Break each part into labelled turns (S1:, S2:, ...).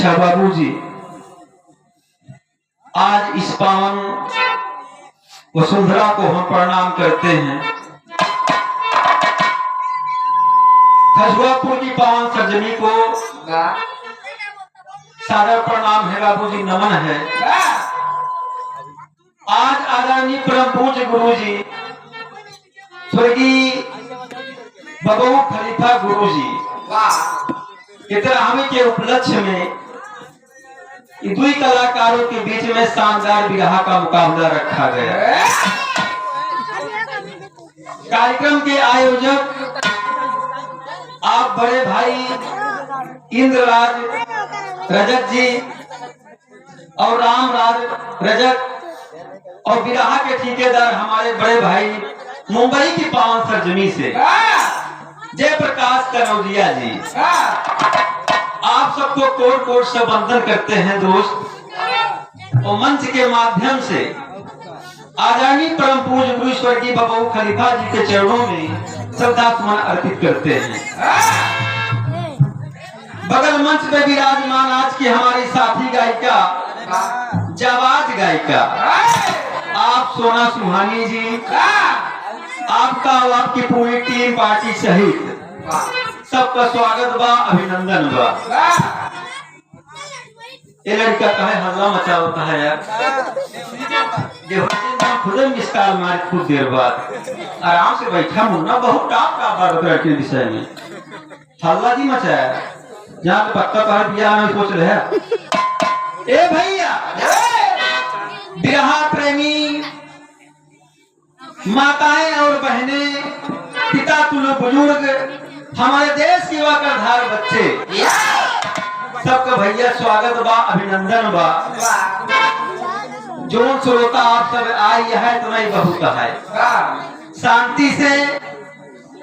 S1: अच्छा बाबूजी, आज इस पावन वसुंधरा को हम प्रणाम करते हैं। खजुआपुर की पावन सज्जनी को सादर प्रणाम है बाबूजी, नमन है। आज आदरणीय परम पूज्य गुरु जी स्वर्गीय बबू खलीफा गुरु जी इतरामी के उपलक्ष्य में दुई कलाकारों के बीच में शानदार विवाह का मुकाबला रखा गया। कार्यक्रम के आयोजक आप बड़े भाई इंद्रराज रजक जी और रामराज रजक और विवाह के ठेकेदार हमारे बड़े भाई मुंबई की पावन सरजमी से जयप्रकाश कनौजिया जी। आप सबको कोट कोट से वंदन करते हैं दोस्त। और मंच के माध्यम से आदरणीय परम पूज्य गुरु स्वर्गीय बबू खलीफा जी के चरणों में श्रद्धासुमन अर्पित करते हैं। बगल मंच पे विराजमान आज की हमारी साथी गायिका जाबाज गायिका आप सोना सुहानी जी, आपका और आपकी पूरी टीम पार्टी सहित सबका स्वागत बा, अभिनंदन बा। ये लड़का कहे हल्ला मचा होता है यार, खुद मिसकाल मार कुछ देर बाद आराम से बैठा मुन्ना बहुत टाप का बात के विषय में हल्ला जी मचाया। जहाँ पे पत्ता कह दिया मैं सोच रहे ए भैया विवाह प्रेमी माताएं और बहनें, पिता तुल्य बुजुर्ग, हमारे देश की वक्रधार बच्चे, सबका भैया स्वागत बा, अभिनंदन बा। जो श्रोता आप सब आई है तो नहीं बहुत है। शांति से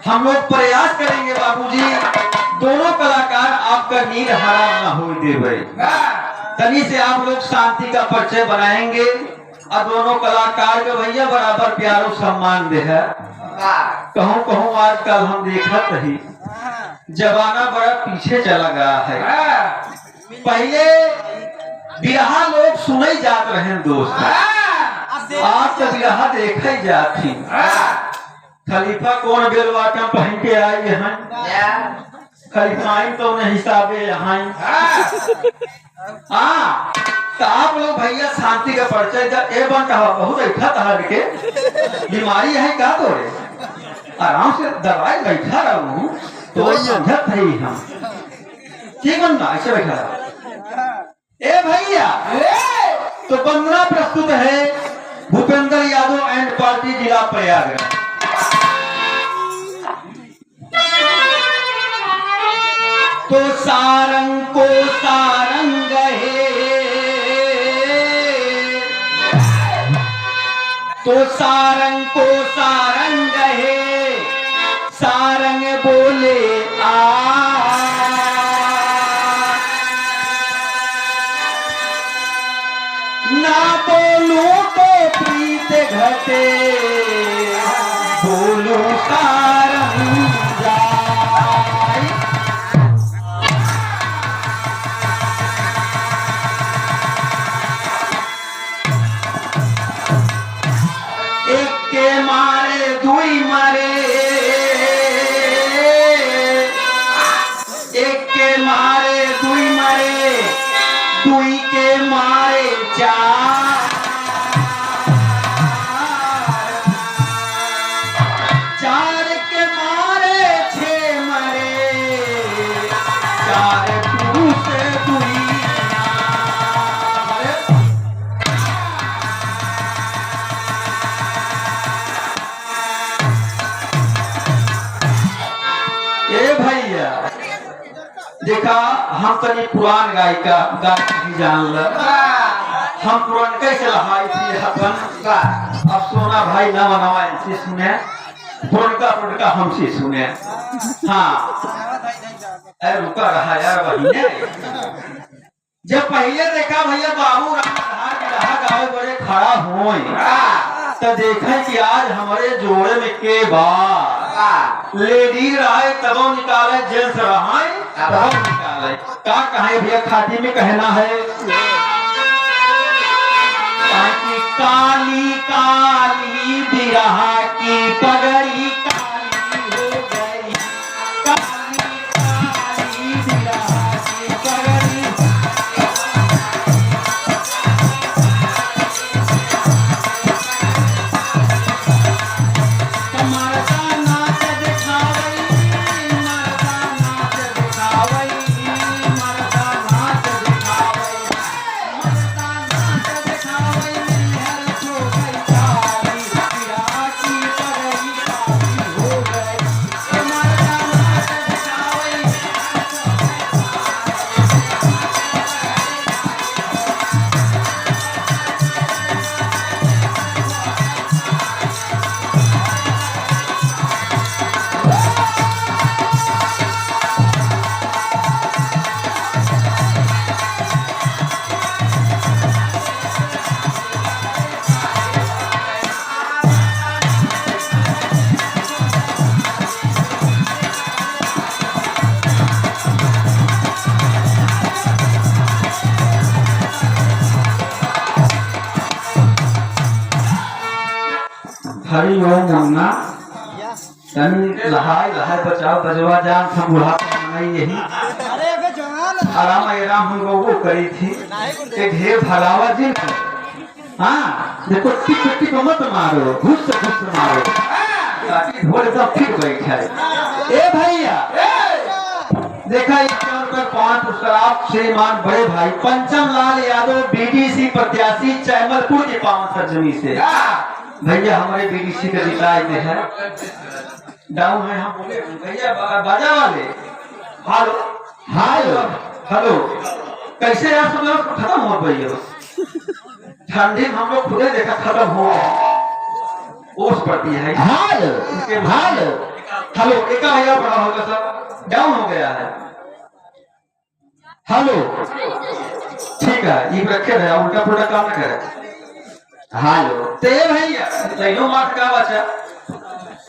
S1: हम लोग प्रयास करेंगे बाबूजी, दोनों कलाकार आपका नींद हराम ना हो देवे। तनी से आप लोग शांति का परिचय बनाएंगे और दोनों कलाकार के भैया बराबर प्यार और सम्मान दे है। कहूँ कहूँ आजकल हम देखत रही जमाना बड़ा पीछे चला गया है। पहले विवाह लोग सुने जात रहे दोस्त, आज तो विवाह देखा ही जाती। खलीफा कौन बेलवाटम पहन के आई है, खलीफाइन तो नहीं हिसाबे यहाँ। हाँ तो आप लोग भैया शांति का परिचय ए बन कहा बहुत ऐठा तहर के बीमारी है का तोरे आराम से दवाई बैठा रहूं तो समझत है हम ठीक बनना ऐसे बैठा रहा। ए भैया तो वंदना प्रस्तुत है भूपेंद्र यादव एंड पार्टी जिला प्रयागराज। तो सारंग को सारंग है, तो सारंग को सारंग है, सारंग बोले आ ना बोलू तो प्रीत घटे, बोलू सारंग जाए। एक के मारे दुई मारे, एक के मारे दुई मारे, दुई के मारे चार, चार के मारे छे मरे, चार पुरुष दुई नार। ए भैया देखा हम तनी पुरान गायिका गायक जान ल हम पुरान कैसे लहाई थी अपन। अब सोना भाई ना मनवा से सुने पुरनका हमसे सुने। हाँ अरे रुका रहा यार बहिने, जब पहले देखा भैया बाबू रहा गावे बड़े खड़ा हो तो देखे कि आज हमारे जोड़े में के बार लेडी रहा तब निकाले जेंट्स रहा तब निकाले। का कहे भैया खाती में कहना है कि काली काली बिरहा की पगड़ी काली हो गई, काली काली बिरहा की पगड़ी। मरदा नाच दिखावई, मरदा नाच दिखावई, मरदा नाच दिखावई, मरदा नाच दिखावई, हर सो गई काली बिरहा की पगड़ी काली हो गई। मरदा नाच दिखावई। हरि ओम मुन्ना तनी लहाई लहाई बचाओ बजवा जान हम बुढ़ा नहीं यही आराम आराम हम वो करी थी एक ढेर भगावा जिन हाँ देखो टिक टिक मत मारो घुस मारो ताकि ढोल सब फिर बैठे। ए भैया देखा इस चौर पर 5 पुरस्कार आप श्रीमान बड़े भाई पंचम लाल यादव बीडीसी प्रत्याशी चैमलपुर के पावन सरजमी से भैया हमारे बीडीसी के जिताए में है डाउन है। हम बोले भैया बाजा वाले हेलो हेलो हेलो कैसे यार सब लोग खत्म हो गई है ठंडी में हम लोग खुदे देखा खत्म हो ओस पड़ती है। हेलो हेलो हेलो एक भैया बड़ा होगा सब डाउन हो गया है। हेलो ठीक है ये रखे रहे उल्टा पुल्टा काम न करे। हेलो ते भैया लाइनो मार का बचा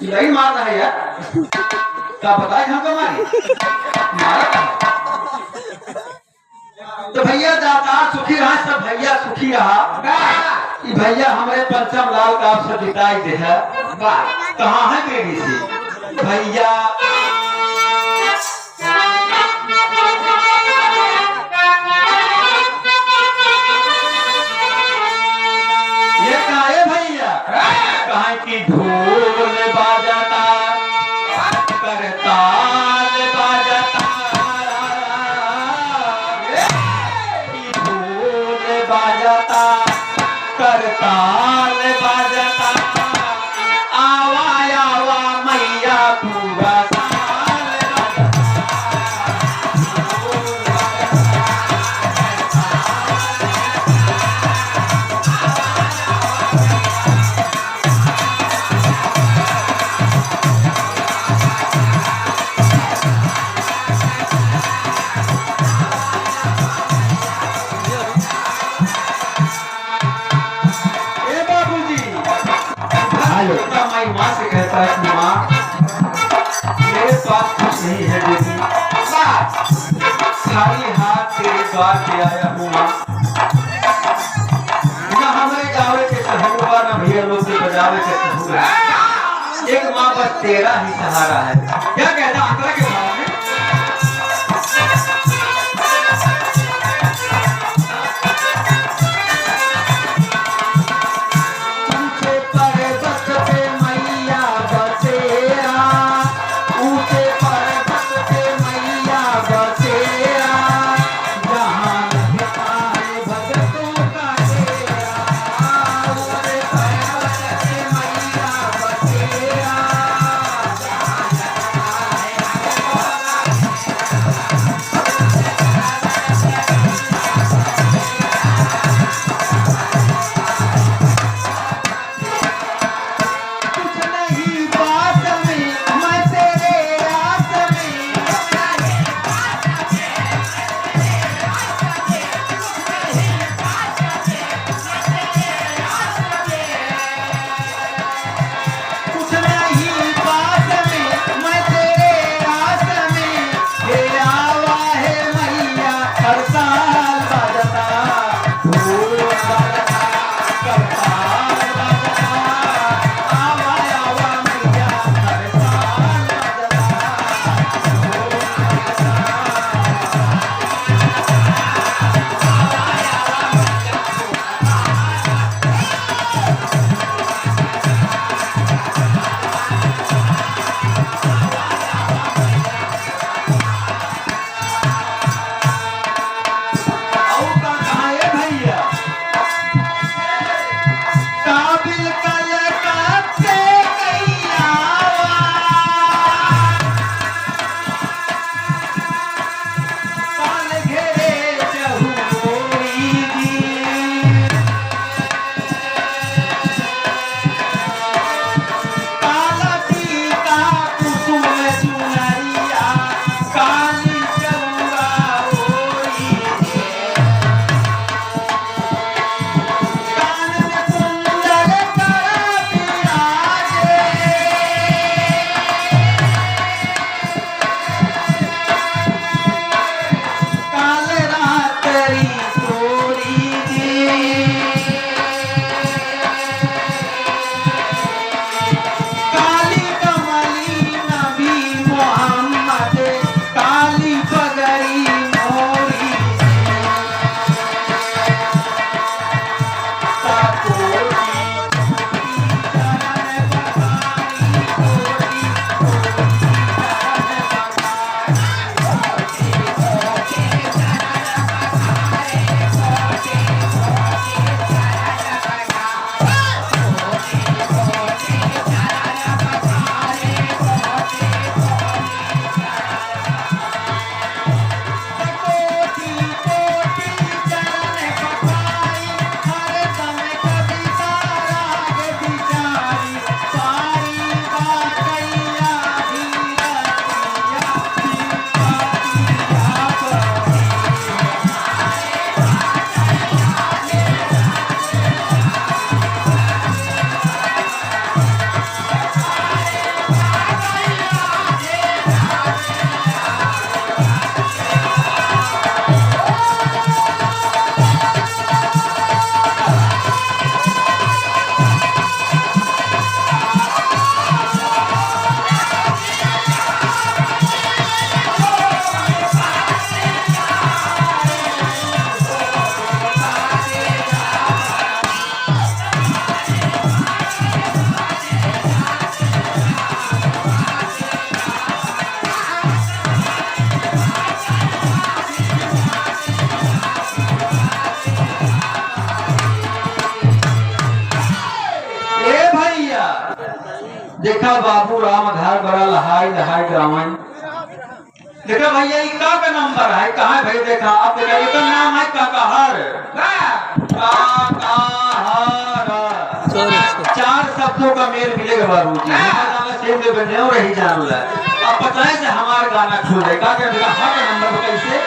S1: लाइन मारना है यार क्या बताए हमको मारी मारा तो भैया दाता सुखी रहा सब भैया सुखी रहा। ये भैया हमारे पंचम लाल का आपसे जिताई दे है कहाँ है बीडीसी भैया ये काहे भैया कहा कि ढोल बाजाता करताल बाजाता ढोल बाजाता करताल बाजाता आवा आवा मैया पूरा माँ से कहता है कि माँ मेरे पास कुछ नहीं है बेटी खाली हाथ तेरे द्वार पे आया हूँ माँ न हमारे गाँव के सहूगा न भैया लोग के बजावे के सहूगा एक माँ बस तेरा ही सहारा है। क्या कहता अंतरा के बारे में देखा बाबू राम घर बड़ा लहाई लहाई गावन। देखा भैया ये का नंबर है कहाँ है भाई? देखा आप देखा ये तो नाम है काकाहार। चार शब्दों का मेल मिलेगा बाबू जी। हमारा सेम में बने और रही जान ला। अब पता है से हमारा गाना खुलेगा क्या? देखा हर नंबर कैसे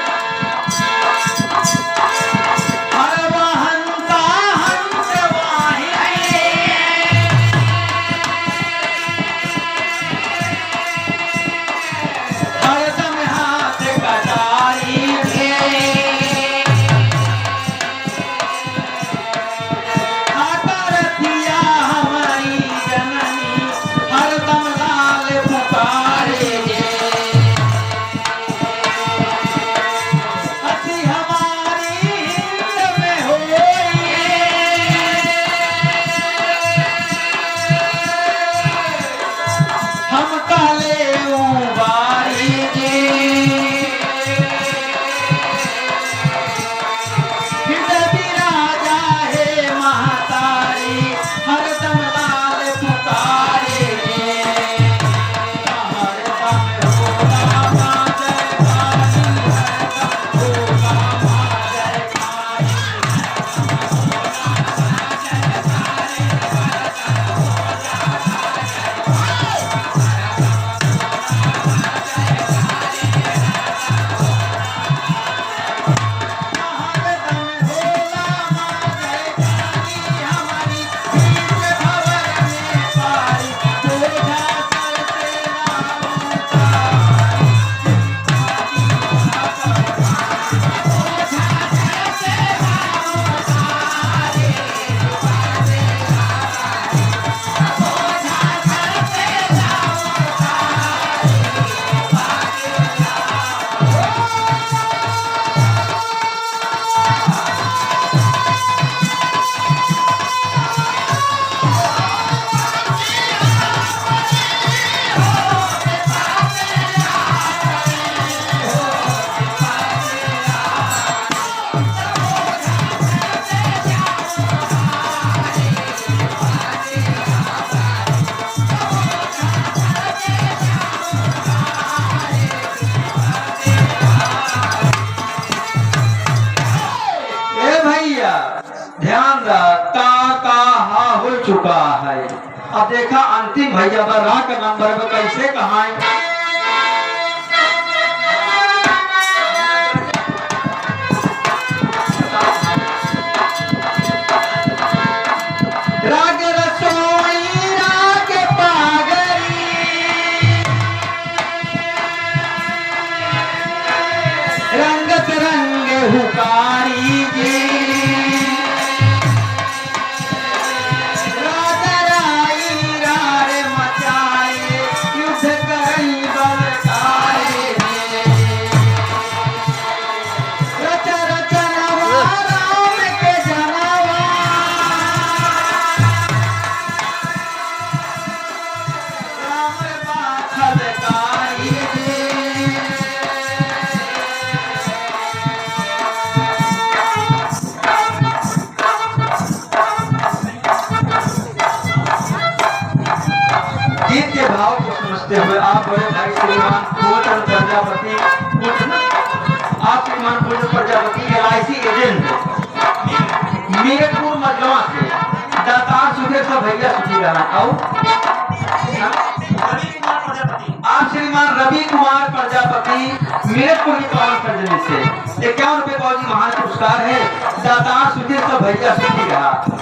S1: ध्यान का हा हो चुका है। अब देखा अंतिम भैया रा का नंबर में कैसे कहा राग रसोई राग पागरी रंगत रंग हुकारी जी गीत के भाव को समझते हुए आप बड़े भाई श्रीमान फूलचंद प्रजापति, आप श्रीमान फूलचंद प्रजापति LIC एजेंट मीरपुर मजवा से दातार सुधीर सब भैया सुधी गाना आओ। आप श्रीमान रवि कुमार प्रजापति मीरपुर की पावन सर्जनी से 51 रुपए का महान पुरस्कार है। दातार सुधीर सब भैया सुधी गाना।